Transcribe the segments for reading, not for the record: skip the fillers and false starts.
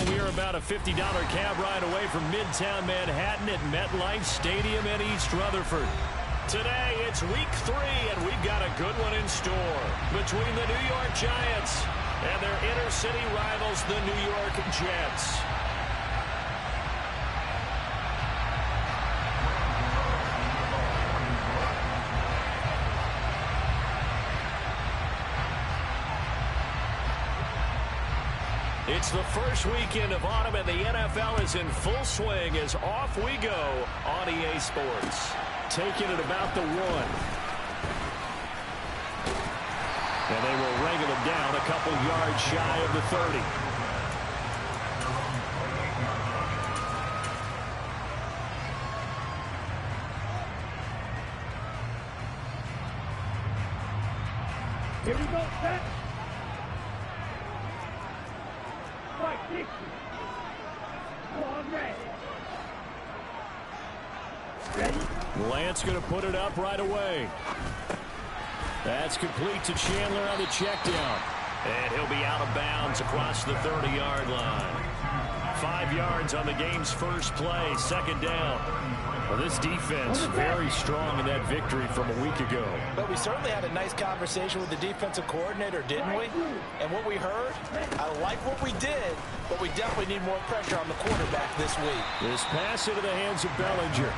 we are about a $50 cab ride away from Midtown Manhattan at MetLife Stadium in East Rutherford. Today, it's week 3, and we've got a good one in store between the New York Giants and their inner-city rivals, the New York Jets. It's the first weekend of autumn, and the NFL is in full swing as off we go on EA Sports. Taking it about the 1. And they will wrangle him down a couple yards shy of the 30. Here we go, set. Lance going to put it up right away. That's complete to Chandler on the check down. And he'll be out of bounds across the 30-yard line. 5 yards on the game's first play, second down. Well, this defense very strong in that victory from a week ago. But we certainly had a nice conversation with the defensive coordinator, didn't we? And what we heard, I like what we did, but we definitely need more pressure on the quarterback this week. This pass into the hands of Bellinger.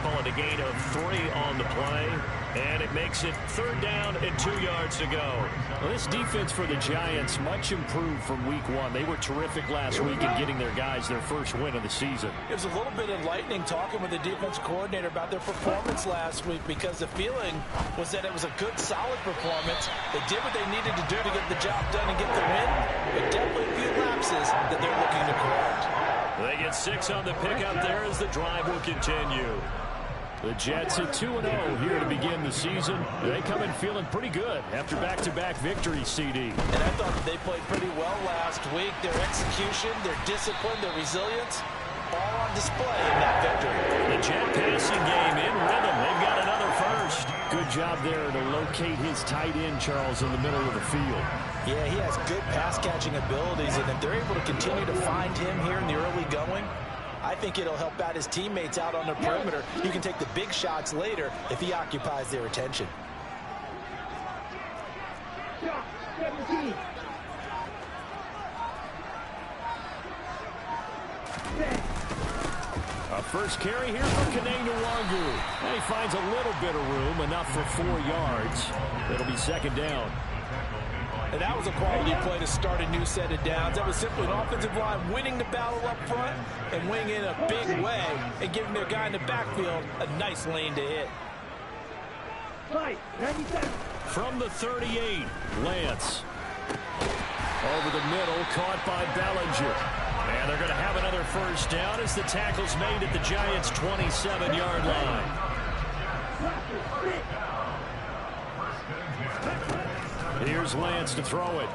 Pulling a gain of 3 on the play. And it makes it 3rd down and 2 yards to go. Well, this defense for the Giants much improved from week 1. They were terrific last week in getting their guys their first win of the season. It was a little bit enlightening talking with the defense coordinator about their performance last week, because the feeling was that it was a good, solid performance. They did what they needed to do to get the job done and get the win, but definitely a few lapses that they're looking to correct. They get 6 on the pickup there as the drive will continue. The Jets at 2-0 here to begin the season. They come in feeling pretty good after back-to-back victories, CD. And I thought that they played pretty well last week. Their execution, their discipline, their resilience, all on display in that victory. The Jet passing game in rhythm. They've got another first. Good job there to locate his tight end, Charles, in the middle of the field. Yeah, he has good pass-catching abilities, and if they're able to continue to find him here in the early going, I think it'll help out his teammates out on the perimeter. You can take the big shots later if he occupies their attention. A first carry here for Kene Nwangu. And he finds a little bit of room, enough for 4 yards. It'll be 2nd down. And that was a quality play to start a new set of downs. That was simply an offensive line winning the battle up front and winning in a big way and giving their guy in the backfield a nice lane to hit. From the 38, Lance. Over the middle, caught by Bellinger. And they're going to have another first down as the tackle's made at the Giants' 27-yard line. Here's Lance to throw it.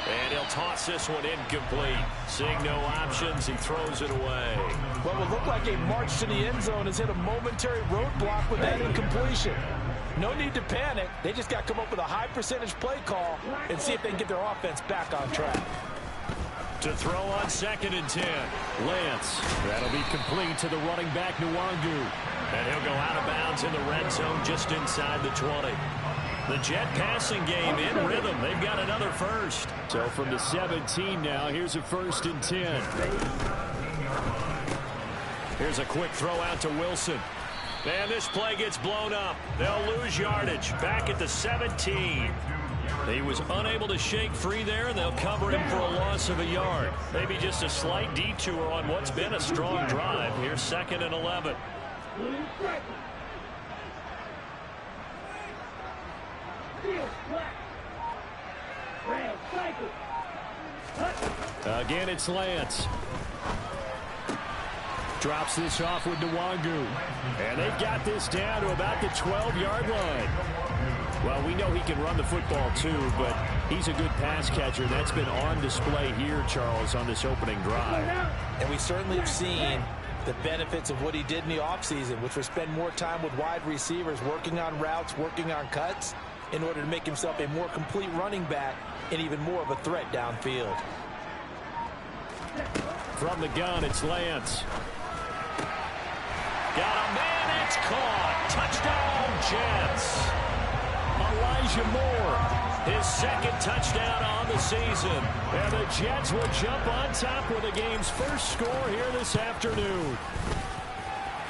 And he'll toss this one incomplete. Seeing no options, he throws it away. What would look like a march to the end zone has hit a momentary roadblock with that incompletion. No need to panic. They just got to come up with a high percentage play call and see if they can get their offense back on track. To throw on 2nd and 10. Lance. That'll be complete to the running back, Nwangu. And he'll go out of bounds in the red zone just inside the 20. The Jet passing game in rhythm. They've got another first. So from the 17 now, here's a 1st and 10. Here's a quick throw out to Wilson. And this play gets blown up. They'll lose yardage. Back at the 17. He was unable to shake free there, and they'll cover him for a loss of a yard. Maybe just a slight detour on what's been a strong drive. Here's 2nd and 11. Again, it's Lance. Drops this off with Nwangu. And they've got this down to about the 12-yard line. Well, we know he can run the football too, but he's a good pass catcher. That's been on display here, Charles, on this opening drive. And we certainly have seen the benefits of what he did in the offseason, which was spend more time with wide receivers, working on routes, working on cuts, in order to make himself a more complete running back and even more of a threat downfield. From the gun, it's Lance. Got a man, it's caught. Touchdown, Jets. Elijah Moore, his second touchdown on the season. And the Jets will jump on top with the game's first score here this afternoon.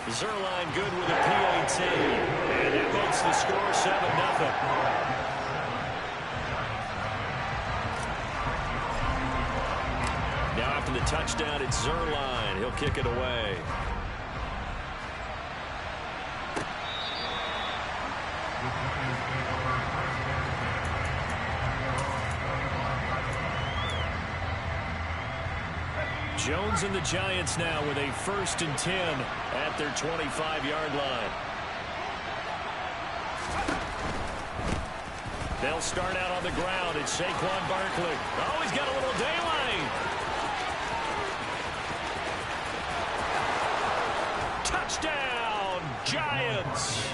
Zuerlein good with a PAT. And it makes the score 7-0. Now after the touchdown, it's Zuerlein. He'll kick it away. Jones and the Giants now with a 1st and 10 at their 25-yard line. They'll start out on the ground. It's Saquon Barkley. Oh, he's got a little daylight. Touchdown, Giants.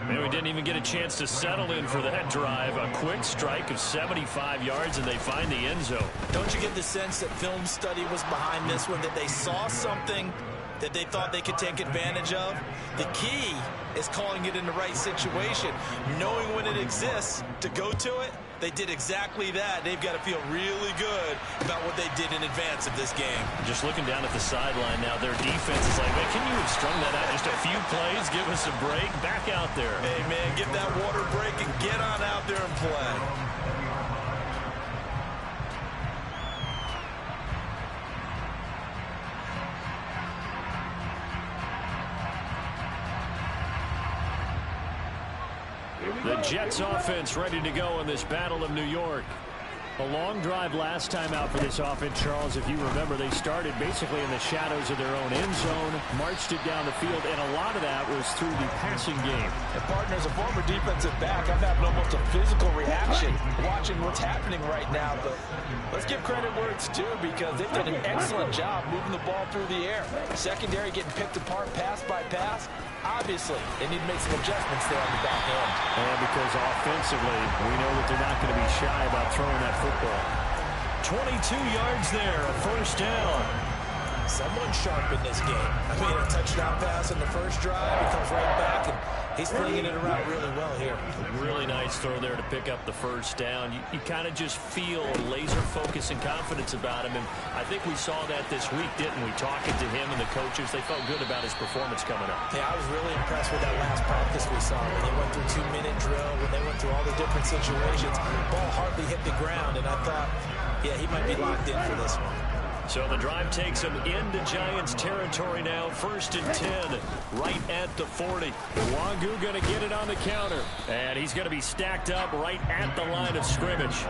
And we didn't even get a chance to settle in for that drive. A quick strike of 75 yards, and they find the end zone. Don't you get the sense that film study was behind this one, that they saw something that they thought they could take advantage of? The key is calling it in the right situation, knowing when it exists to go to it. They did exactly that. They've got to feel really good about what they did in advance of this game. Just looking down at the sideline now, their defense is like, man, can you have strung that out just a few plays? Give us a break. Back out there. Hey, man, give that water break and get on out there and play. The Jets offense ready to go in this Battle of New York. A long drive last time out for this offense, Charles. If you remember, they started basically in the shadows of their own end zone, marched it down the field, and a lot of that was through the passing game. And partner, as a former defensive back, I'm having almost a physical reaction watching what's happening right now. But let's give credit where it's due, because they've done an excellent job moving the ball through the air. Secondary getting picked apart pass by pass. Obviously, they need to make some adjustments there on the back end. And because offensively, we know that they're not going to be shy about throwing that football. 22 yards there, a 1st down. Someone sharp in this game. I mean, a touchdown pass in the first drive. He comes right back, and he's flinging it around really well here. Really nice throw there to pick up the 1st down. You kind of just feel laser focus and confidence about him, and I think we saw that this week, didn't we? Talking to him and the coaches, they felt good about his performance coming up. Yeah, I was really impressed with that last practice we saw when they went through 2-minute drill, when they went through all the different situations. Ball hardly hit the ground, and I thought, yeah, he might be locked in for this one. So the drive takes him into Giants territory now. 1st and 10, right at the 40. Nwangwu going to get it on the counter. And he's going to be stacked up right at the line of scrimmage.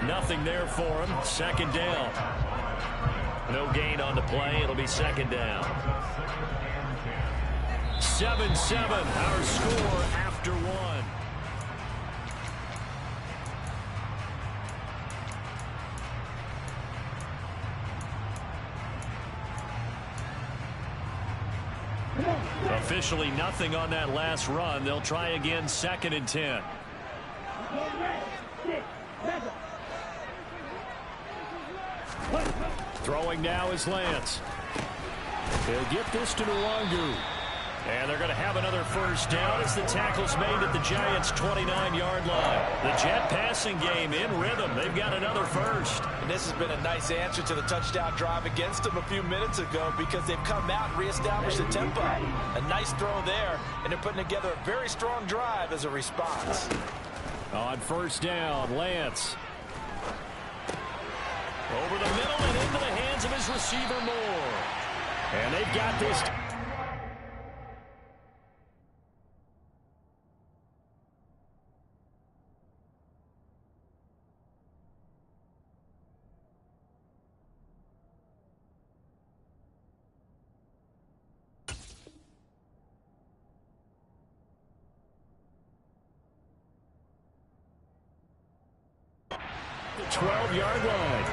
Nothing there for him. 2nd down. No gain on the play. It'll be 2nd down. 7-7, our score after 1. Officially nothing on that last run. They'll try again, 2nd and 10. Throwing now is Lance. He'll get this to Nwangwu. And they're going to have another 1st down as the tackle's made at the Giants' 29-yard line. The Jet passing game in rhythm. They've got another 1st. And this has been a nice answer to the touchdown drive against them a few minutes ago, because they've come out and reestablished the tempo. A nice throw there, and they're putting together a very strong drive as a response. On 1st down, Lance. Over the middle and into the hands of his receiver, Moore. And they've got this. The 12-yard line.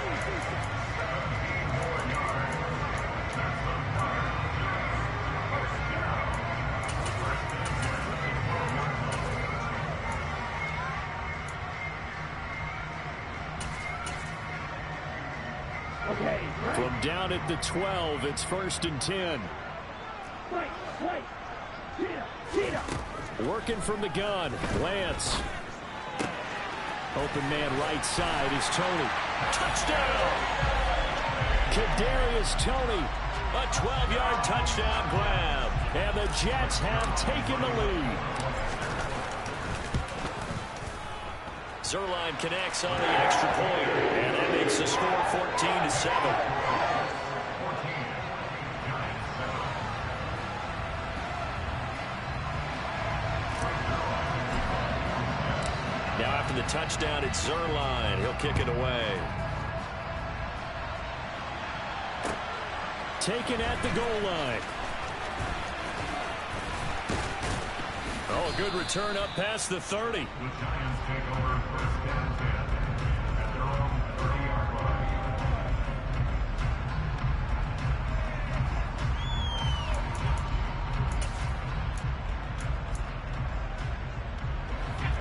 From down at the 12, it's 1st and 10. Working from the gun, Lance. Open man right side is Toney. Touchdown! Kadarius Toney. A 12-yard touchdown grab. And the Jets have taken the lead. Zuerlein connects on the extra point. And that makes the score 14-7. Now after the touchdown, it's Zuerlein. He'll kick it away. Taken at the goal line. Oh, a good return up past the 30. The Giants take over 1st and 10 at their own 30-yard line.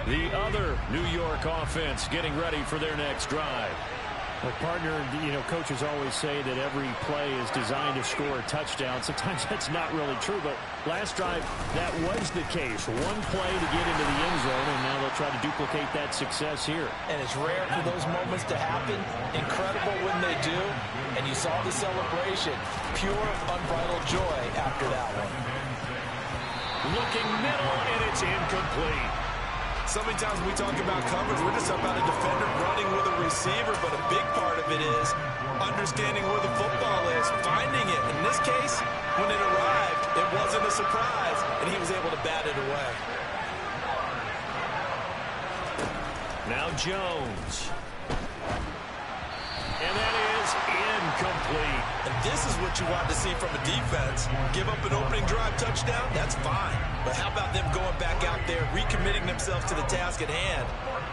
The other New York offense getting ready for their next drive. Well, partner, coaches always say that every play is designed to score a touchdown. Sometimes that's not really true, but last drive, that was the case. One play to get into the end zone, and now they'll try to duplicate that success here. And it's rare for those moments to happen. Incredible when they do. And you saw the celebration. Pure, unbridled joy after that one. Looking middle, and it's incomplete. So many times when we talk about coverage, we're just about a defender running with a receiver, but a big part of it is understanding where the football is, finding it. In this case, when it arrived, it wasn't a surprise, and he was able to bat it away. Now Jones. And that is incomplete. And this is what you want to see from a defense. Give up an opening drive touchdown, that's fine. But how about them going back out there, recommitting themselves to the task at hand,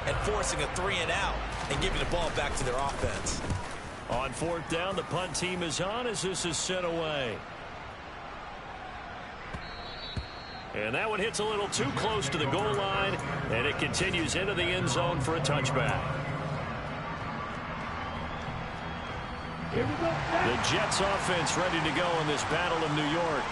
and forcing a 3-and-out, and giving the ball back to their offense. On 4th down, the punt team is on as this is sent away. And that one hits a little too close to the goal line, and it continues into the end zone for a touchback. The Jets offense ready to go in this Battle of New York.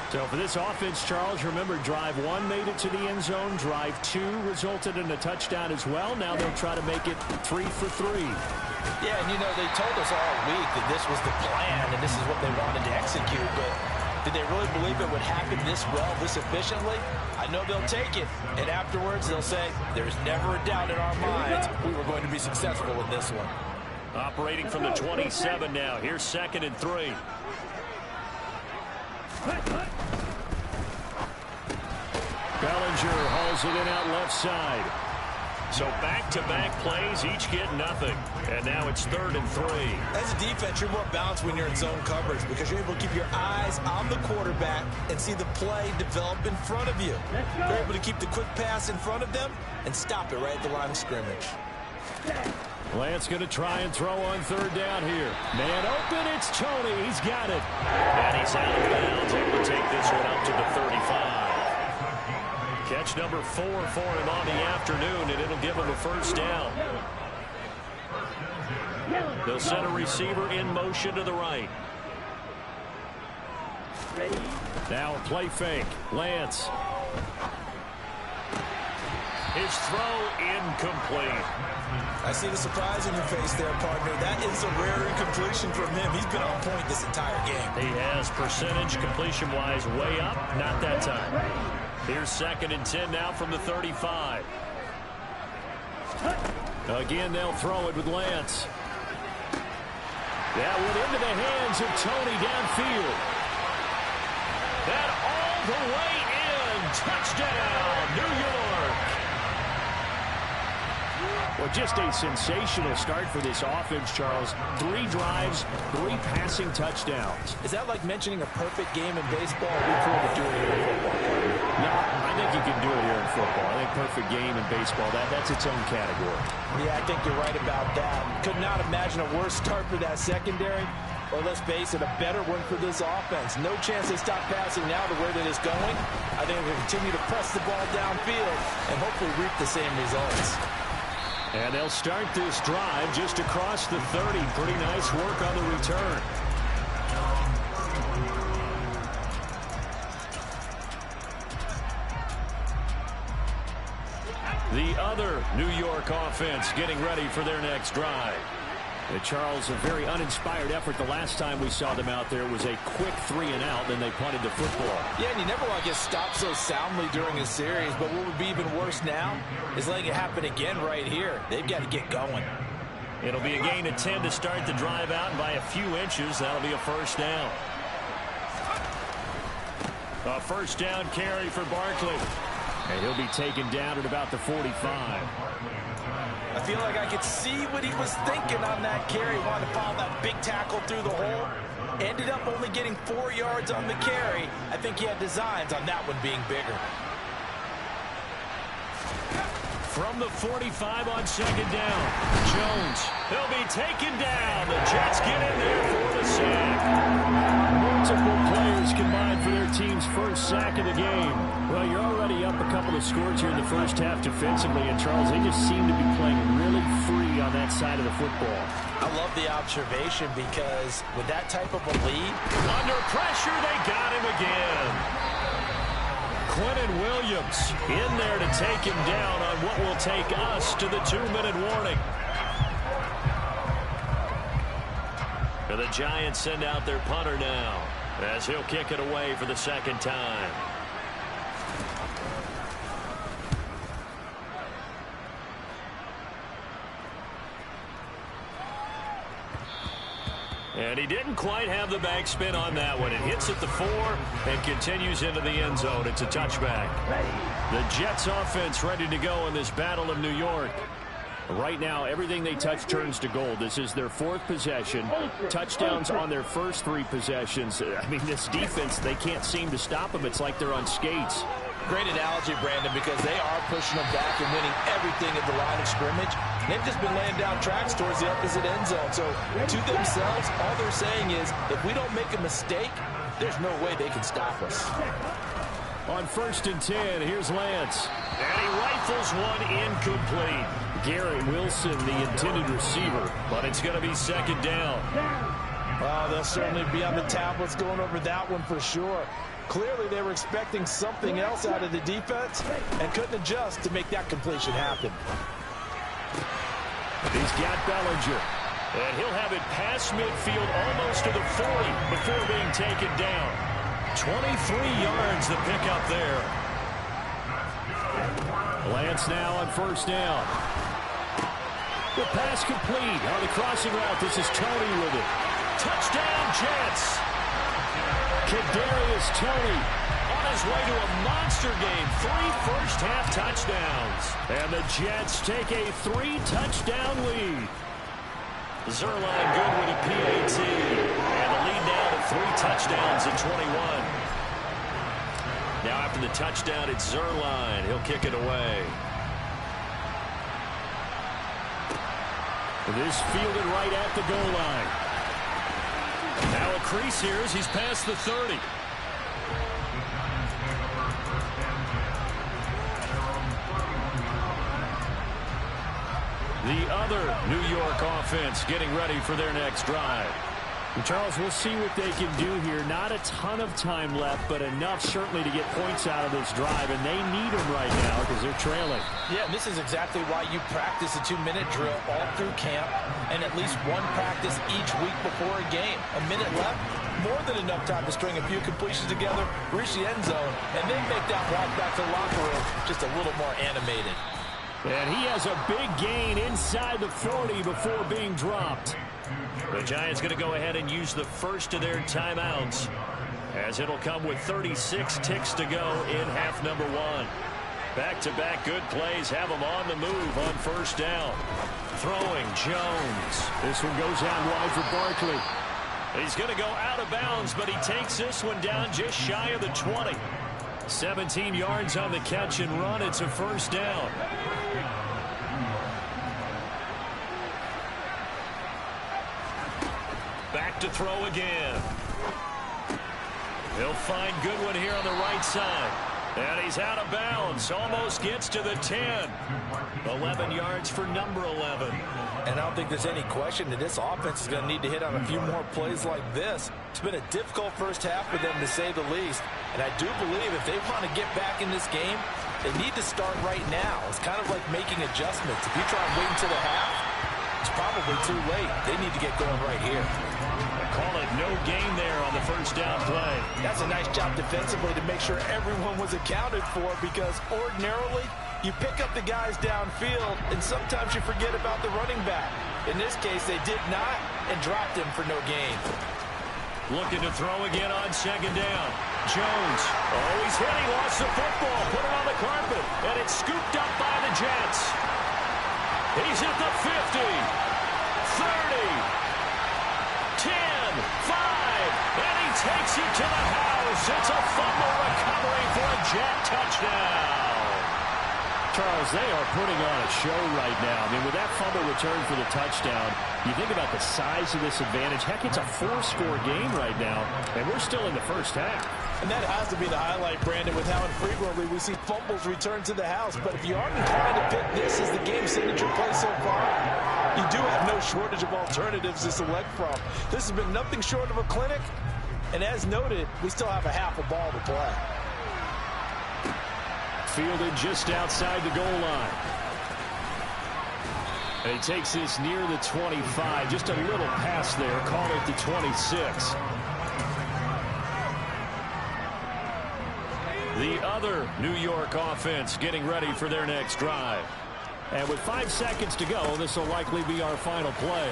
So for this offense, Charles, remember drive 1 made it to the end zone. Drive 2 resulted in a touchdown as well. Now they'll try to make it 3 for 3. Yeah, and they told us all week that this was the plan and this is what they wanted to execute. But did they really believe it would happen this well, this efficiently? I know they'll take it. And afterwards they'll say, there's never a doubt in our minds we were going to be successful in this one. Operating from the 27 now. Here's 2nd and 3. Bellinger hauls it in out left side. So back-to-back plays, each get nothing. And now it's 3rd and 3. As a defense, you're more balanced when you're in zone coverage because you're able to keep your eyes on the quarterback and see the play develop in front of you. You're able to keep the quick pass in front of them and stop it right at the line of scrimmage. Lance going to try and throw on 3rd down here. Man open, it's Toney. He's got it. And he's out of bounds. Able to take this one up to the 35. Catch number 4 for him on the afternoon, and it'll give him a 1st down. They'll send a receiver in motion to the right. Now a play fake. Lance. His throw incomplete. I see the surprise in your face there, partner. That is a rare incompletion from him. He's been on point this entire game. He has percentage completion-wise way up. Not that time. Here's 2nd and 10 now from the 35. Again, they'll throw it with Lance. That went into the hands of Toney downfield. That all the way in. Touchdown, New York. Well, just a sensational start for this offense, Charles. 3 drives, 3 passing touchdowns. Is that like mentioning a perfect game in baseball? We couldn't do it here in football. No, I think you can do it here in football. I think perfect game in baseball, that's its own category. Yeah, I think you're right about that. Could not imagine a worse start for that secondary. Or let's face it, a better one for this offense. No chance they stop passing now the way that it's going. I think they'll continue to press the ball downfield and hopefully reap the same results. And they'll start this drive just across the 30. Pretty nice work on the return. The other New York offense getting ready for their next drive. Charles, a very uninspired effort the last time we saw them out there was a quick 3-and-out, then they punted the football. Yeah, and you never want to get stopped so soundly during a series, but what would be even worse now is letting it happen again right here. They've got to get going. It'll be a gain of 10 to start the drive out, and by a few inches, that'll be a first down. A first down carry for Barkley. And he'll be taken down at about the 45. I feel like I could see what he was thinking on that carry. Wanted to follow that big tackle through the hole. Ended up only getting 4 yards on the carry. I think he had designs on that one being bigger. From the 45 on second down, Jones. He'll be taken down. The Jets get in there for the sack. Multiple players combined for their team's first sack of the game. Well, you're already up a couple of scores here in the first half defensively, and Charles, they just seem to be playing really free on that side of the football. I love the observation because with that type of a lead, under pressure, they got him again. Quentin Williams in there to take him down on what will take us to the 2-minute warning. And the Giants send out their punter now as he'll kick it away for the second time. And he didn't quite have the backspin on that one. It hits at the 4 and continues into the end zone. It's a touchback. The Jets offense ready to go in this battle of New York. Right now, everything they touch turns to gold. This is their 4th possession. Touchdowns on their first 3 possessions. I mean, this defense, they can't seem to stop them. It's like they're on skates. Great analogy, Brandon, because they are pushing them back and winning everything at the line of scrimmage. They've just been laying down tracks towards the opposite end zone. So to themselves, all they're saying is, if we don't make a mistake, there's no way they can stop us. On 1st and 10, here's Lance. And he rifles one incomplete. Garrett Wilson, the intended receiver, but it's going to be second down. Oh, they'll certainly be on the tablets going over that one for sure. Clearly, they were expecting something else out of the defense and couldn't adjust to make that completion happen. He's got Bellinger, and he'll have it past midfield almost to the 40 before being taken down. 23 yards the pickup there. Lance now on 1st down. The pass complete on the crossing route. This is Tony with it. Touchdown, Jets. Kadarius Toney on his way to a monster game. 3 first-half touchdowns. And the Jets take a 3-touchdown lead. Zuerlein good with a PAT. And the lead now to 3 touchdowns at 21. Now after the touchdown, it's Zuerlein. He'll kick it away. This fielded right at the goal line. Now a crease here as he's past the 30. The other New York offense getting ready for their next drive. And Charles, we'll see what they can do here. Not a ton of time left, but enough certainly to get points out of this drive, and they need them right now because they're trailing. Yeah, and this is exactly why you practice a 2-minute drill all through camp and at least one practice each week before a game. A minute left, more than enough time to string a few completions together, reach the end zone, and then make that walk back to the locker room just a little more animated. And he has a big gain inside the 40 before being dropped. The Giants going to go ahead and use the first of their timeouts as it'll come with 36 ticks to go in half number 1. Back-to-back good plays have them on the move on 1st down. Throwing Jones. This one goes out wide for Barkley. He's going to go out of bounds, but he takes this one down just shy of the 20. 17 yards on the catch and run. It's a 1st down. Back to throw again. He'll find Goodwin here on the right side. And he's out of bounds. Almost gets to the 10. 11 yards for number 11. And I don't think there's any question that this offense is going to need to hit on a few more plays like this. It's been a difficult first half for them, to say the least. And I do believe if they want to get back in this game, they need to start right now. It's kind of like making adjustments. If you try and wait until the half, it's probably too late. They need to get going right here. Call it no gain there on the first down play. That's a nice job defensively to make sure everyone was accounted for, because ordinarily you pick up the guys downfield and sometimes you forget about the running back. In this case, they did not and dropped him for no gain. Looking to throw again on second down. Jones. Oh, he's hit. He lost the football. Put it on the carpet. And it's scooped up by the Jets. He's at the 50. 30. 10, 5, and he takes it to the house. It's a fumble recovery for a Jet touchdown. Charles, they are putting on a show right now. I mean, with that fumble return for the touchdown, you think about the size of this advantage. Heck, it's a 4-score game right now, and we're still in the first half. And that has to be the highlight, Brandon, with how infrequently we see fumbles return to the house. But if you aren't inclined to pick this as the game's signature play so far, you do have no shortage of alternatives to select from. This has been nothing short of a clinic. And as noted, we still have a half a ball to play. Fielded just outside the goal line. And he takes this near the 25. Just a little pass there. Call it the 26. The other New York offense getting ready for their next drive. And with 5 seconds to go, this will likely be our final play.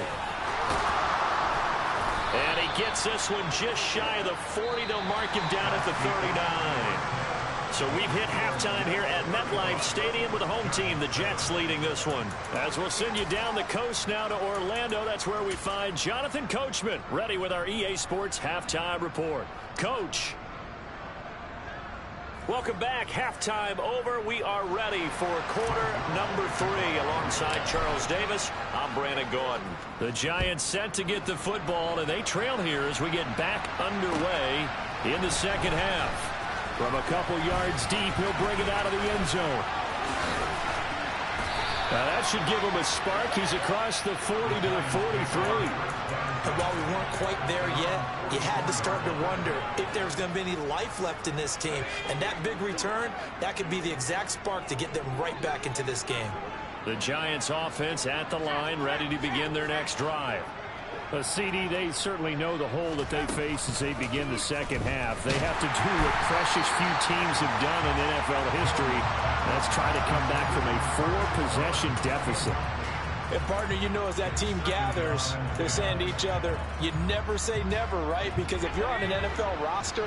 And he gets this one just shy of the 40. They'll mark him down at the 39. So we've hit halftime here at MetLife Stadium with the home team, the Jets, leading this one. As we'll send you down the coast now to Orlando, that's where we find Jonathan Coachman, ready with our EA Sports Halftime Report. Coach. Welcome back. Halftime over. We are ready for quarter number 3. Alongside Charles Davis, I'm Brandon Gordon. The Giants set to get the football, and they trail here as we get back underway in the second half. From a couple yards deep, he'll bring it out of the end zone. Now that should give him a spark. He's across the 40 to the 43. And while we weren't quite there yet, you had to start to wonder if there was going to be any life left in this team. And that big return, that could be the exact spark to get them right back into this game. The Giants offense at the line, ready to begin their next drive. CD, they certainly know the hole that they face as they begin the second half. They have to do what precious few teams have done in NFL history. That's try to come back from a 4-possession deficit. And, partner, you know, as that team gathers, they're saying to each other, you never say never, right? Because if you're on an NFL roster,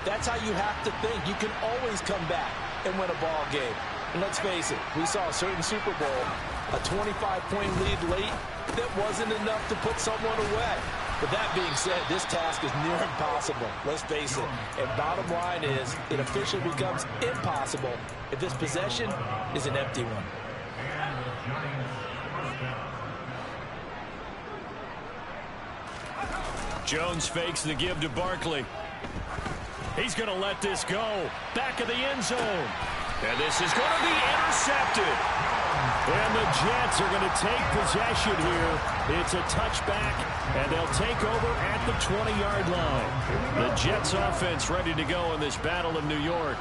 that's how you have to think. You can always come back and win a ball game. And let's face it, we saw a certain Super Bowl, a 25-point lead late, that wasn't enough to put someone away. But that being said, this task is near impossible. Let's face it. And bottom line is, it officially becomes impossible if this possession is an empty one. Jones fakes the give to Barkley. He's going to let this go. Back of the end zone. And this is going to be intercepted. And the Jets are going to take possession here. It's a touchback, and they'll take over at the 20-yard line. The Jets offense ready to go in this Battle of New York.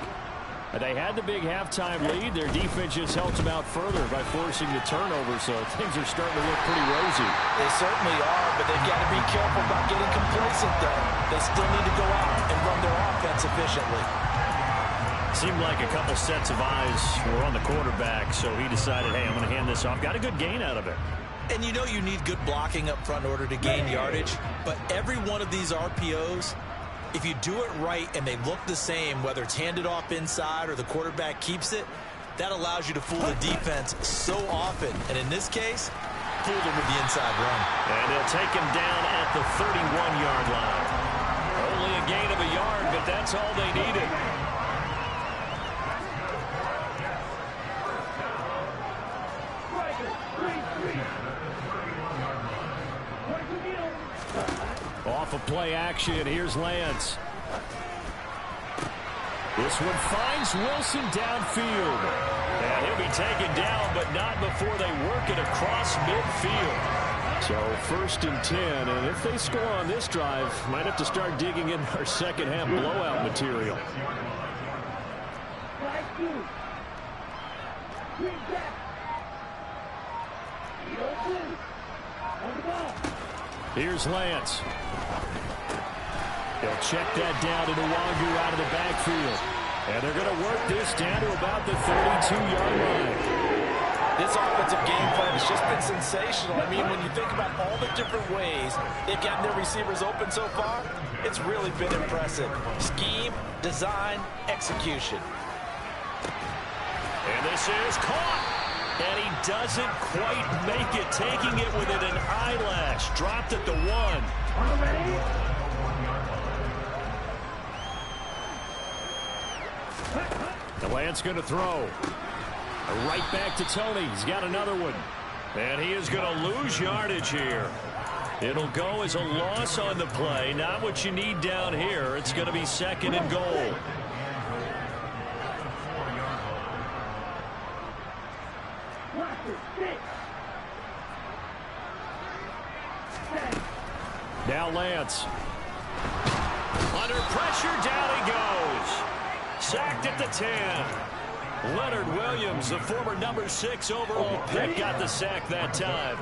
They had the big halftime lead. Their defense just helped them out further by forcing the turnover, so things are starting to look pretty rosy. They certainly are, but they've got to be careful about getting complacent, though. They still need to go out and run their offense efficiently. Seemed like a couple sets of eyes were on the quarterback, so he decided, hey, I'm going to hand this off. Got a good gain out of it. And you know you need good blocking up front in order to gain yardage, but every one of these RPOs, if you do it right and they look the same, whether it's handed off inside or the quarterback keeps it, that allows you to fool the defense so often. And in this case, fooled him with the inside run. And they'll take him down at the 31-yard line. Only a gain of a yard, but that's all they needed. Off of play action, here's Lance. This one finds Wilson downfield. And he'll be taken down, but not before they work it across midfield. So 1st and 10, and if they score on this drive, might have to start digging in our second half blowout material. Here's Lance. He'll check that down to Nwangu out of the backfield. And they're going to work this down to about the 32-yard line. This offensive game plan has just been sensational. I mean, when you think about all the different ways they've gotten their receivers open so far, it's really been impressive. Scheme, design, execution. And this is caught. And he doesn't quite make it, taking it within an eyelash. Dropped at the 1. The Lance going to throw. Right back to Tony. He's got another one. And he is going to lose yardage here. It'll go as a loss on the play. Not what you need down here. It's going to be 2nd and goal. Now Lance. Under pressure, down he goes. Sacked at the 10. Leonard Williams, the former number 6 overall pick, got the sack that time.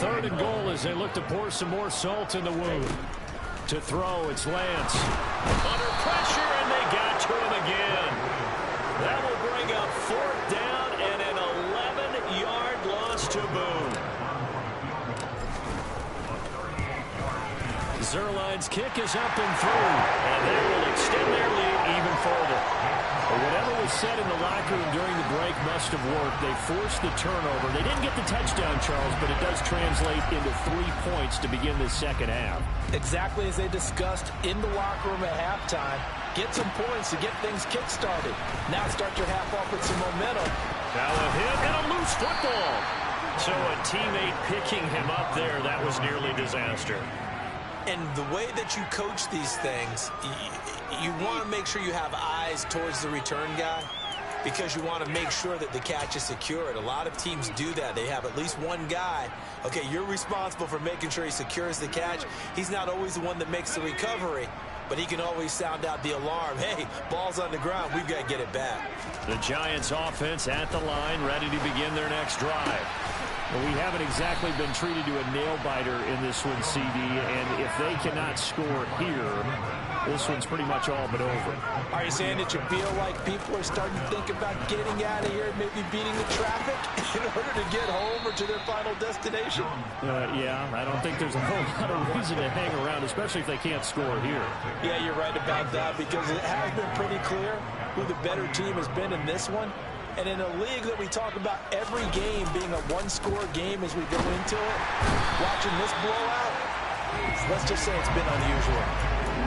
3rd and goal as they look to pour some more salt in the wound. To throw, it's Lance. Under pressure, and they got to him again. That will bring up 4th down and an 11-yard loss to boot. Zerline's kick is up and through, and that will extend their lead even further. But whatever was said in the locker room during the break must have worked. They forced the turnover. They didn't get the touchdown, Charles, but it does translate into 3 points to begin this second half. Exactly as they discussed in the locker room at halftime. Get some points to get things kick-started. Now start your half off with some momentum. Now a hit and a loose football. So a teammate picking him up there, that was nearly disaster. And the way that you coach these things, you want to make sure you have eyes towards the return guy because you want to make sure that the catch is secured. A lot of teams do that. They have at least one guy. Okay, you're responsible for making sure he secures the catch. He's not always the one that makes the recovery, but he can always sound out the alarm. Hey, ball's on the ground. We've got to get it back. The Giants offense at the line, ready to begin their next drive. Well, we haven't exactly been treated to a nail-biter in this one, CD, and if they cannot score here, this one's pretty much all but over. Are you saying that you feel like people are starting to think about getting out of here and maybe beating the traffic in order to get home or to their final destination? Yeah, I don't think there's a whole lot of reason to hang around, especially if they can't score here. Yeah, you're right about that because it has been pretty clear who the better team has been in this one. And in a league that we talk about every game being a one-score game as we go into it, watching this blowout, let's just say it's been unusual.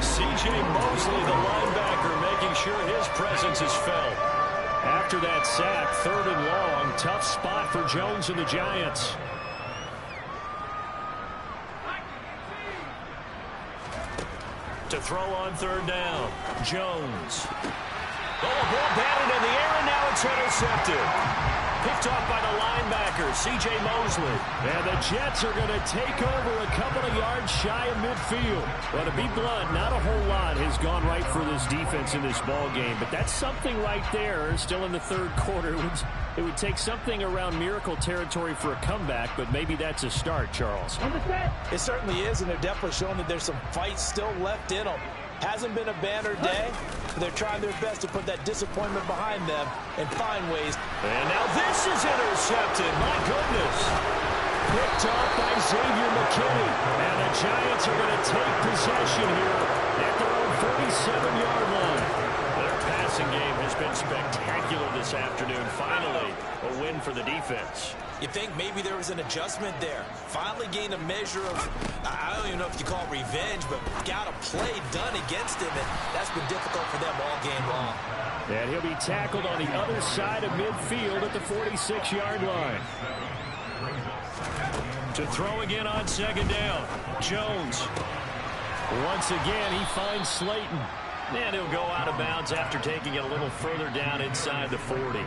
C.J. Mosley, the linebacker, making sure his presence is felt. After that sack, 3rd and long, tough spot for Jones and the Giants. To throw on 3rd down, Jones. Oh, a ball batted in the air, and now it's intercepted. Picked off by the linebacker, C.J. Mosley. And the Jets are going to take over a couple of yards shy of midfield. Well, to be blunt, not a whole lot has gone right for this defense in this ball game, but that's something right there. Still in the 3rd quarter. It would take something around miracle territory for a comeback, but maybe that's a start, Charles. It certainly is, and they're definitely showing that there's some fight still left in them. Hasn't been a banner day, but they're trying their best to put that disappointment behind them and find ways. And now this is intercepted. My goodness. Picked off by Xavier McKinney. And the Giants are going to take possession here at their own 47-yard line. Their passing game has been spectacular this afternoon. Finally, a win for the defense. You think maybe there was an adjustment there. Finally gained a measure of, I don't even know if you call it revenge, but got a play done against him, and that's been difficult for them all game long. And he'll be tackled on the other side of midfield at the 46-yard line. To throw again on 2nd down, Jones. Once again, he finds Slayton. And he'll go out of bounds after taking it a little further down inside the 40.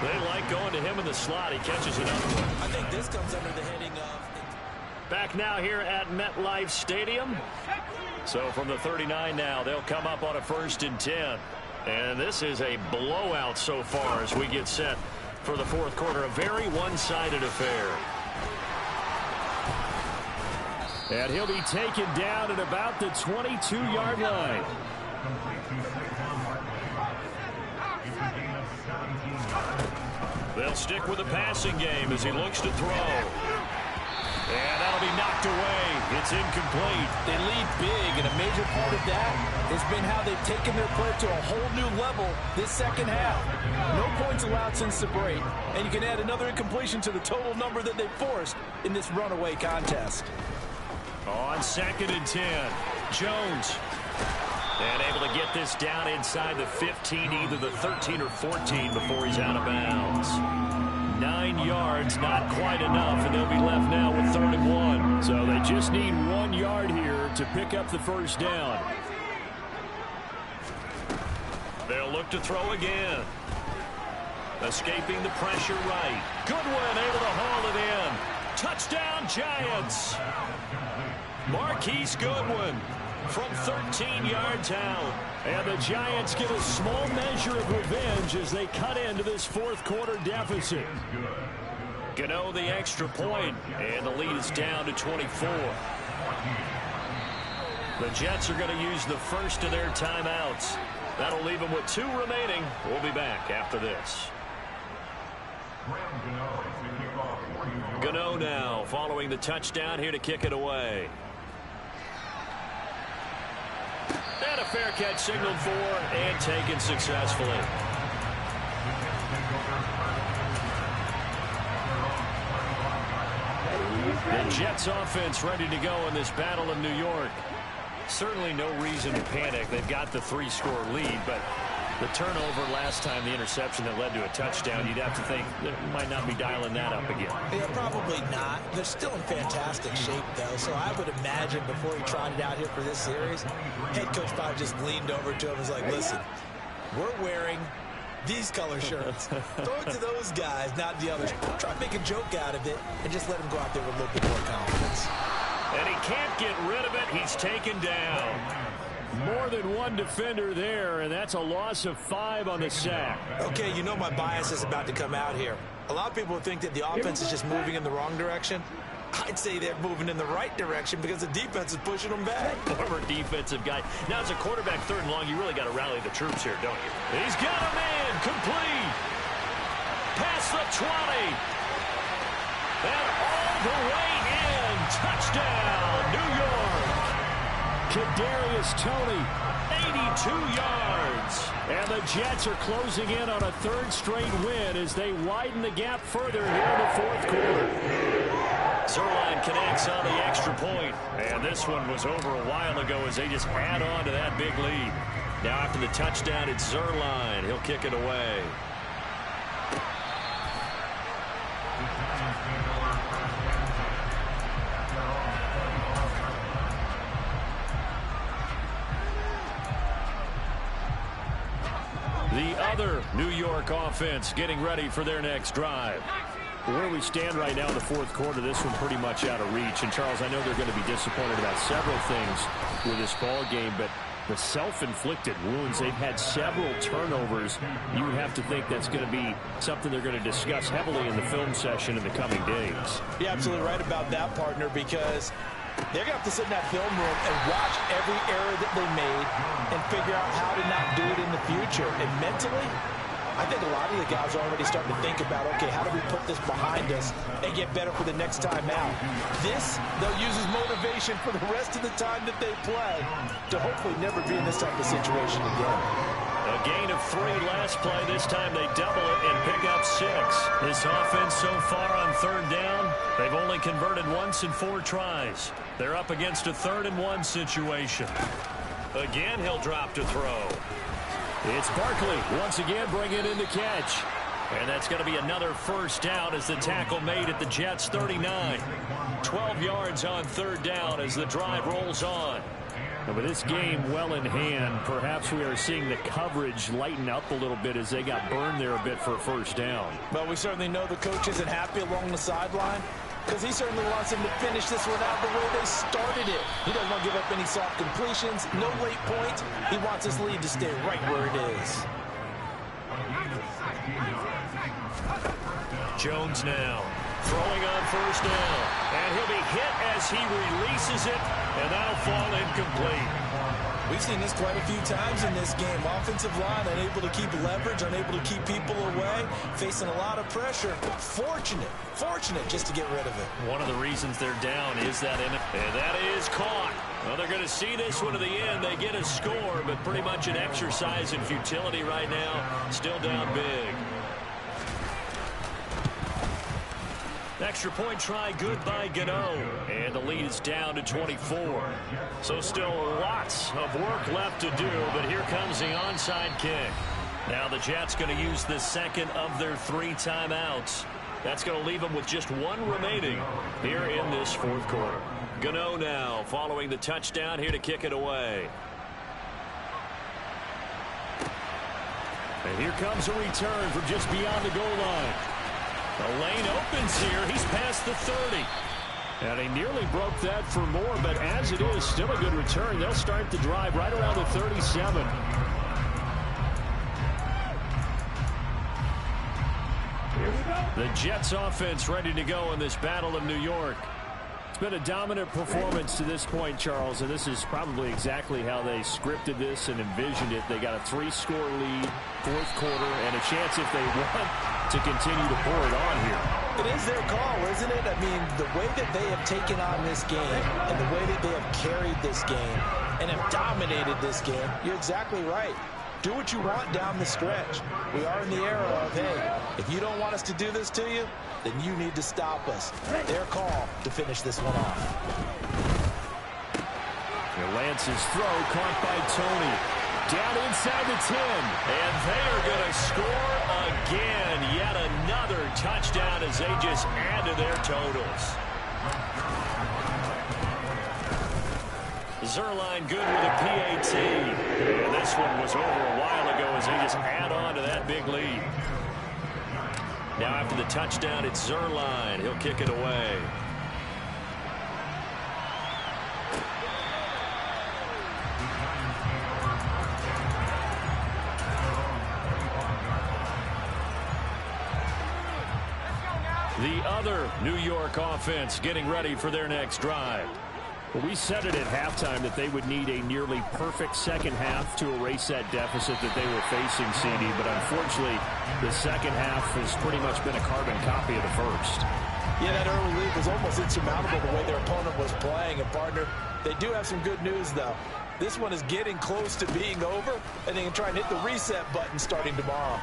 They like going to him in the slot. He catches another one. I think this comes under the heading of... Back now here at MetLife Stadium. So from the 39 now, they'll come up on a 1st and 10. And this is a blowout so far as we get set for the 4th quarter. A very one-sided affair. And he'll be taken down at about the 22-yard line. They'll stick with the passing game as he looks to throw. And that'll be knocked away. It's incomplete. They lead big, and a major part of that has been how they've taken their play to a whole new level this second half. No points allowed since the break, and you can add another incompletion to the total number that they forced in this runaway contest. On 2nd and 10, Jones. And able to get this down inside the 15, either the 13 or 14 before he's out of bounds. 9 yards, not quite enough, and they'll be left now with 3rd and 1. So they just need 1 yard here to pick up the 1st down. They'll look to throw again. Escaping the pressure right. Goodwin able to haul it in. Touchdown, Giants. Marquise Goodwin from 13 yards out. And the Giants get a small measure of revenge as they cut into this 4th quarter deficit. Gano the extra point, and the lead is down to 24. The Jets are going to use the first of their timeouts. That'll leave them with 2 remaining. We'll be back after this. Gano now following the touchdown here to kick it away. And a fair catch signaled for and taken successfully. The Jets offense ready to go in this battle of New York. Certainly no reason to panic. They've got the 3-score lead, but the turnover last time, the interception that led to a touchdown, you'd have to think they might not be dialing that up again. Yeah, probably not. They're still in fantastic shape, though, so I would imagine before he trotted out here for this series, head coach probably just leaned over to him and was like, listen, we're wearing these color shirts. Throw it to those guys, not the others. Try to make a joke out of it and just let him go out there with a little bit more confidence. And he can't get rid of it. He's taken down. More than one defender there, and that's a loss of 5 on the sack. Okay, you know my bias is about to come out here. A lot of people think that the offense is just moving in the wrong direction. I'd say they're moving in the right direction because the defense is pushing them back. Former defensive guy. Now, as a quarterback 3rd and long, you really got to rally the troops here, don't you? He's got a man. Complete. Past the 20. And all the way in. Touchdown, New York. Kadarius Toney, 82 yards. And the Jets are closing in on a 3rd straight win as they widen the gap further here in the 4th quarter. Zuerlein connects on the extra point. And this one was over a while ago as they just add on to that big lead. Now after the touchdown, it's Zuerlein. He'll kick it away. The other New York offense getting ready for their next drive. Where we stand right now in the 4th quarter, this one pretty much out of reach. And, Charles, I know they're going to be disappointed about several things with this ball game, but the self-inflicted wounds, they've had several turnovers. You would have to think that's going to be something they're going to discuss heavily in the film session in the coming days. You're absolutely right about that, partner, because they're going to have to sit in that film room and watch every error that they made and figure out how to not do it in the future. And mentally, I think a lot of the guys are already starting to think about, okay, how do we put this behind us and get better for the next time out? This, they'll use as motivation for the rest of the time that they play to hopefully never be in this type of situation again. A gain of 3 last play. This time they double it and pick up 6. This offense so far on 3rd down, they've only converted once in 4 tries. They're up against a 3rd and 1 situation. Again, he'll drop to throw. It's Barkley once again bringing in the catch. And that's going to be another 1st down as the tackle made at the Jets' 39. 12 yards on 3rd down as the drive rolls on. And with this game well in hand, perhaps we are seeing the coverage lighten up a little bit as they got burned there a bit for a first down. But we certainly know the coach isn't happy along the sideline because he certainly wants them to finish this one out the way they started it. He doesn't want to give up any soft completions, no late points. He wants his lead to stay right where it is. Jones now throwing on first down, and he'll be hit as he releases it, and that'll fall incomplete. We've seen this quite a few times in this game. Offensive line unable to keep leverage, unable to keep people away, facing a lot of pressure. Fortunate just to get rid of it. One of the reasons they're down is that and that is caught. Well, they're going to see this one to the end. They get a score, but pretty much an exercise in futility right now. Still down big. Extra point try good by Gano. And the lead is down to 24. So still lots of work left to do, but here comes the onside kick. Now the Jets going to use the second of their 3 timeouts. That's going to leave them with just 1 remaining here in this fourth quarter. Gano now following the touchdown here to kick it away. And here comes a return from just beyond the goal line. The lane opens here. He's past the 30. And he nearly broke that for more, but as it is, still a good return. They'll start the drive right around the 37. The Jets offense ready to go in this Battle of New York. It's been a dominant performance to this point, Charles, and this is probably exactly how they scripted this and envisioned it. They got a 3-score lead, fourth quarter, and a chance if they want to continue to pour it on here. It is their call, isn't it? I mean, the way that they have taken on this game and the way that they have carried this game and have dominated this game, you're exactly right. Do what you want down the stretch. We are in the era of, hey, if you don't want us to do this to you, then you need to stop us. Their call to finish this one off. Lance's throw caught by Tony. Down inside the 10. And they are going to score again. Yet another touchdown as they just add to their totals. Zuerlein good with a PAT. And this one was over a while ago as they just add on to that big lead. Now after the touchdown, it's Zuerlein. He'll kick it away. The other New York offense getting ready for their next drive. Well, we said it at halftime that they would need a nearly perfect second half to erase that deficit that they were facing, CD. But unfortunately, the second half has pretty much been a carbon copy of the first. Yeah, that early lead was almost insurmountable the way their opponent was playing. And, partner, they do have some good news, though. This one is getting close to being over, and they can try and hit the reset button starting tomorrow.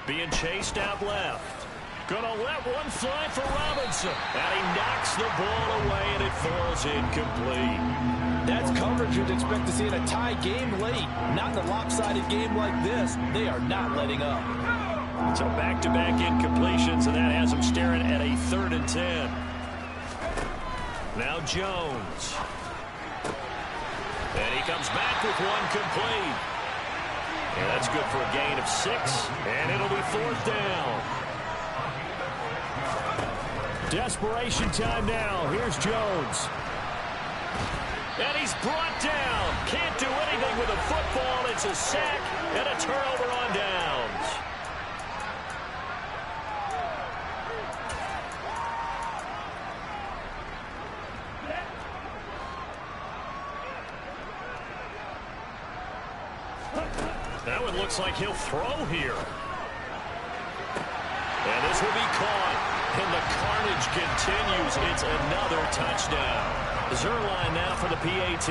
Being chased out left. Gonna let one fly for Robinson. And he knocks the ball away, and it falls incomplete. That's coverage you'd expect to see in a tie game late. Not in a lopsided game like this. They are not letting up. So back-to-back incompletions, and that has them staring at a 3rd and 10. Now Jones. And he comes back with one complete. And that's good for a gain of 6, and it'll be 4th down. Desperation time now. Here's Jones. And he's brought down. Can't do anything with a football. It's a sack and a turnover on downs. That one looks like he'll throw here. And this will be caught. And the carnage continues. It's another touchdown. Zuerlein now for the PAT.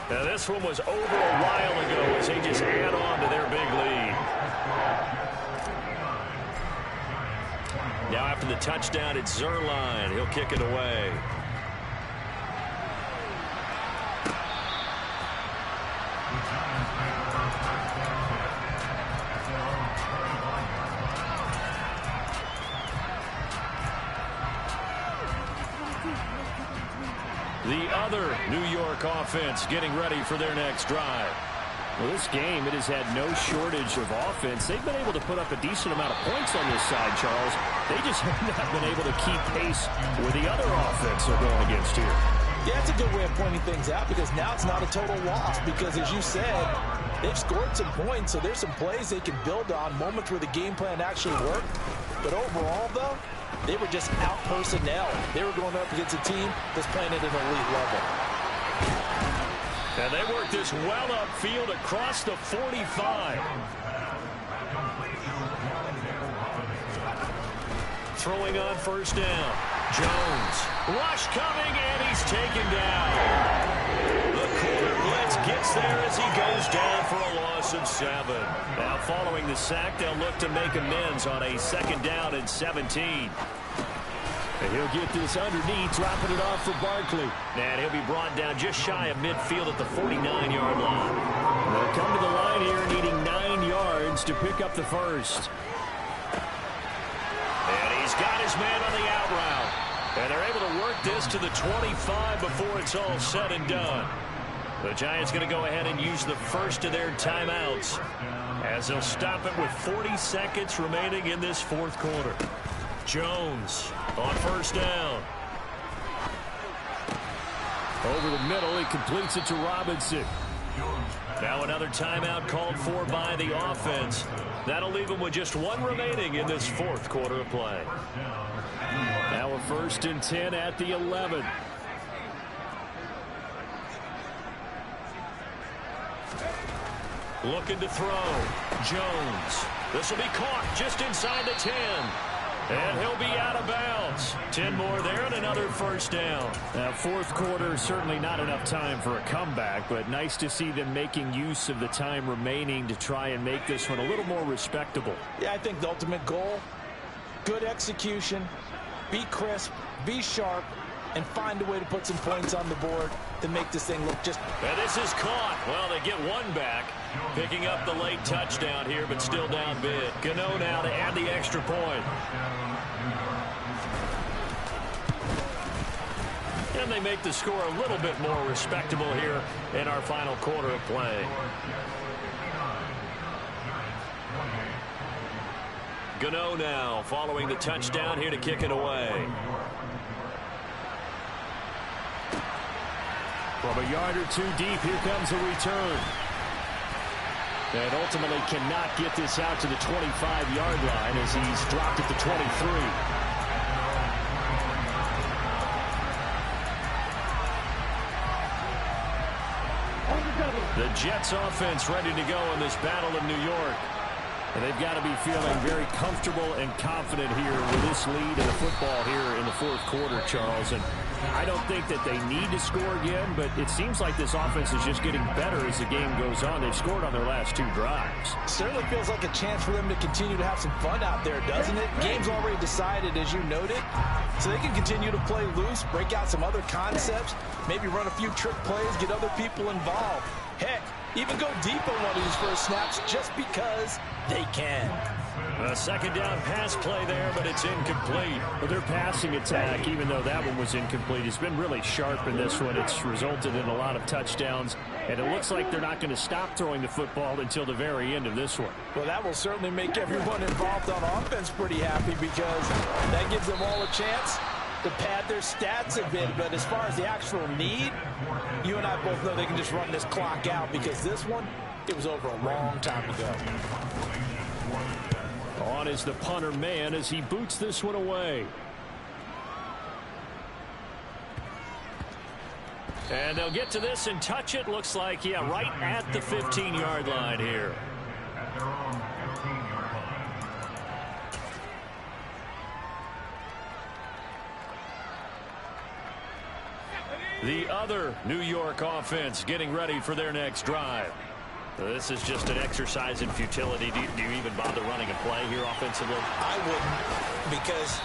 Now this one was over a while ago as they just add on to their big lead. Now after the touchdown, it's Zuerlein. He'll kick it away. The other New York offense getting ready for their next drive. Well, this game, it has had no shortage of offense. They've been able to put up a decent amount of points on this side, Charles. They just have not been able to keep pace with the other offense they're going against here. Yeah, it's a good way of pointing things out because now it's not a total loss because, as you said, they've scored some points, so there's some plays they can build on, moments where the game plan actually worked. But overall, though, they were just out personnel. They were going up against a team that's playing at an elite level. And they work this well upfield across the 45. Throwing on first down. Jones. Rush coming, and he's taken down. The quarter blitz gets there as he goes down for a loss of 7. Now following the sack, they'll look to make amends on a 2nd down and 17. And he'll get this underneath, dropping it off for Barkley. And he'll be brought down just shy of midfield at the 49-yard line. They'll come to the line here needing 9 yards to pick up the first. And he's got his man on the out route. And they're able to work this to the 25 before it's all said and done. The Giants going to go ahead and use the first of their timeouts as they'll stop it with 40 seconds remaining in this 4th quarter. Jones on first down. Over the middle, he completes it to Robinson. Now another timeout called for by the offense. That'll leave them with just 1 remaining in this 4th quarter of play. Now a 1st and 10 at the 11. Looking to throw. Jones. This will be caught just inside the 10. And he'll be out of bounds. 10 more there and another first down. Now, 4th quarter, certainly not enough time for a comeback, but nice to see them making use of the time remaining to try and make this one a little more respectable. Yeah, I think the ultimate goal, good execution, be crisp, be sharp, and find a way to put some points on the board to make this thing look just... And this is caught. Well, they get 1 back. Picking up the late touchdown here, but still down big. Gano now to add the extra point. And they make the score a little bit more respectable here in our final quarter of play. Gano now following the touchdown here to kick it away. From a yard or 2 deep, here comes a return. And ultimately cannot get this out to the 25-yard line as he's dropped at the 23. The Jets offense ready to go in this battle in New York. And they've got to be feeling very comfortable and confident here with this lead in the football here in the 4th quarter, Charles. And I don't think that they need to score again, but it seems like this offense is just getting better as the game goes on. They've scored on their last 2 drives. Certainly feels like a chance for them to continue to have some fun out there, doesn't it? Game's already decided, as you noted, so they can continue to play loose, break out some other concepts, maybe run a few trick plays, get other people involved. Heck, even go deep on one of these first snaps just because they can. A 2nd down pass play there, but it's incomplete. Well, their passing attack, even though that one was incomplete, has been really sharp in this one. It's resulted in a lot of touchdowns, and it looks like they're not going to stop throwing the football until the very end of this one. Well, that will certainly make everyone involved on offense pretty happy because that gives them all a chance to pad their stats a bit. But as far as the actual need, you and I both know they can just run this clock out because this one, it was over a long time ago. On is the punter man as he boots this one away. And they'll get to this and touch it. Looks like, yeah, right at the 15-yard line here. The other New York offense getting ready for their next drive. This is just an exercise in futility. Do you even bother running a play here offensively? I wouldn't, because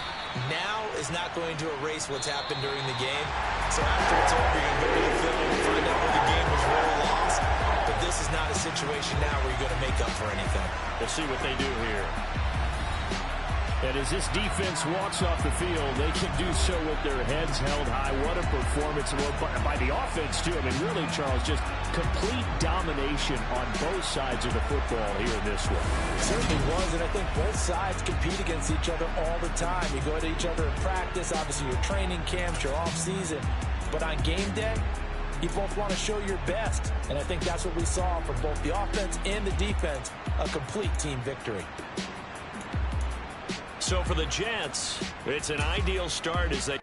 now is not going to erase what's happened during the game. So after it's over, you're going to go to the film and find out where the game was really lost. But this is not a situation now where you're going to make up for anything. We'll see what they do here. And as this defense walks off the field, they can do so with their heads held high. What a performance by the offense, too. I mean, really, Charles, just complete domination on both sides of the football here in this one. It certainly was, and I think both sides compete against each other all the time. You go to each other in practice, obviously your training camps, your off-season. But on game day, you both want to show your best. And I think that's what we saw from both the offense and the defense, a complete team victory. So for the Jets, it's an ideal start as they